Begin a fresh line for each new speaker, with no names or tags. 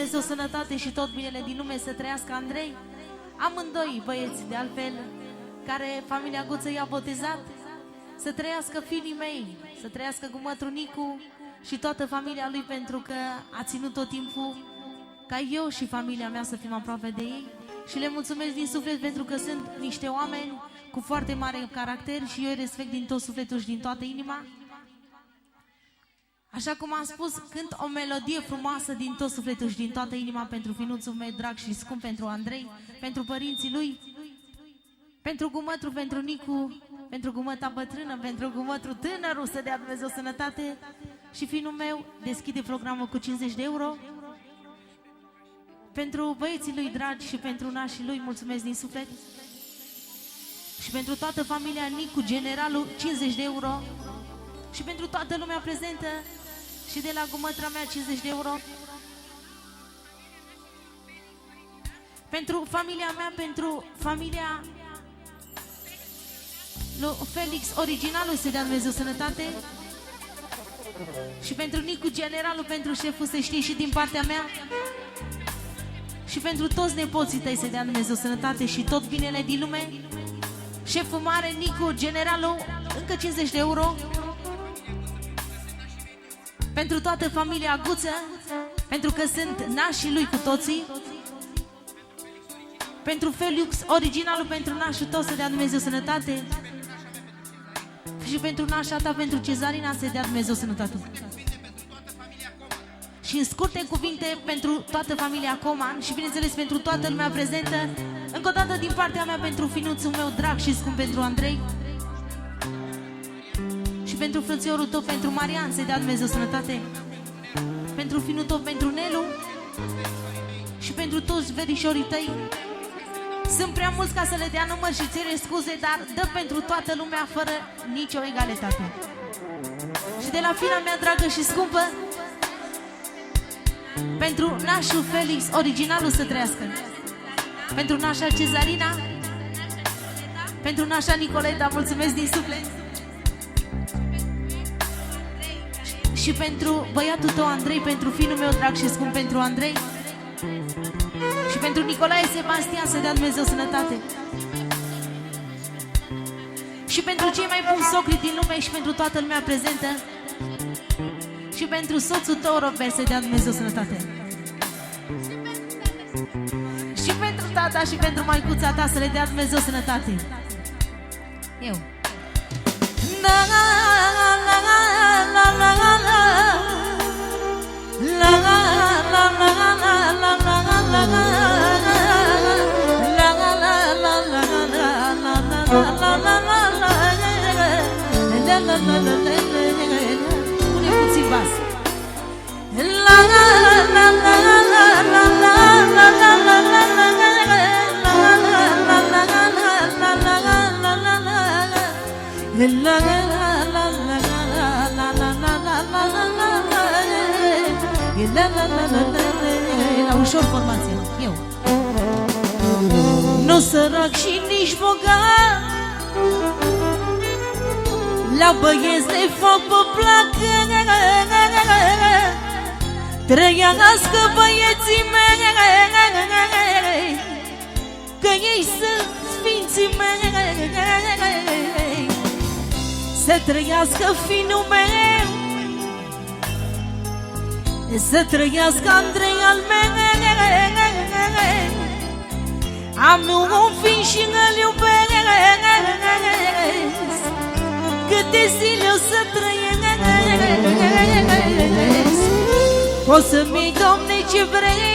Dumnezeu sănătate și tot binele din lume să trăiască Andrei. Amândoi băieți, de altfel, care familia Guță i-a botezat. Să trăiască fiii mei, să trăiască Gumătru Nicu și toată familia lui, pentru că a ținut tot timpul ca eu și familia mea să fim aproape de ei. Și le mulțumesc din suflet pentru că sunt niște oameni cu foarte mare caracter și eu îi respect din tot sufletul și din toată inima. Așa cum am spus, cânt o melodie frumoasă din tot sufletul și din toată inima pentru finuțul meu drag și scump, pentru Andrei, pentru părinții lui, pentru Gumătru, pentru Nicu, pentru Gumăta bătrână, pentru Gumătru tânărul, să dea Dumnezeu sănătate. Și finul meu deschide programul cu 50 de euro. Pentru băieții lui dragi și pentru nașii lui, mulțumesc din suflet. Și pentru toată familia Nicu, generalul, 50 de euro. Și pentru toată lumea prezentă și de la Gumătra mea, 50 de euro. Pentru familia mea, pentru familia lui Felix, originalul, să dea Dumnezeu sănătate. Și pentru Nicu, generalul, pentru șeful, să știi, și din partea mea. Și pentru toți nepoții tăi, să dea Dumnezeu sănătate și tot binele din lume. Șeful mare, Nicu, generalul, încă 50 de euro. Pentru toată familia Guță, pentru că sunt nașii lui cu toții. Pentru Felix, originalul, pentru nașul tău, să dea Dumnezeu sănătate. Și pentru nașa ta, pentru Cezarina, să dea Dumnezeu sănătate. Și în scurte cuvinte, pentru toată familia Coman și bineînțeles pentru toată lumea prezentă, încă o dată din partea mea pentru finuțul meu drag și scump, pentru Andrei. Și pentru frățiorul tău, pentru Marian, să-i dea Dumnezeu sănătate. Pentru finul tău, pentru Nelu. Și pentru toți verișorii tăi. Sunt prea mulți ca să le dea număr și cere scuze, dar dă pentru toată lumea fără nicio egalitate. Și de la fina mea dragă și scumpă, pentru nașul Felix, originalul, să trăiască. Pentru nașa Cezarina, pentru nașa Nicoleta, mulțumesc din suflet. Și pentru băiatul tău Andrei, pentru finul meu drag și scump, pentru Andrei. Și pentru Nicolae Sebastian, să dea Dumnezeu sănătate. Și pentru cei mai buni socri din lume și pentru toată lumea prezentă. Și pentru soțul tău, Robert, să dea Dumnezeu sănătate. Și pentru tata și pentru maicuța ta, să le dea Dumnezeu sănătate. Eu. Pune puțin bas. La ușor formație. Eu. Nu sărac și nici bogat, la băieți le fac pe plac. Trăiască băieții mei, că ei sunt sfinții mei. Să trăiască finul meu, să trăiască Andrei al meu. Am un fin și îl iubesc, câte zile o să trăiesc. O să-mi iei, Doamne, ce vrei,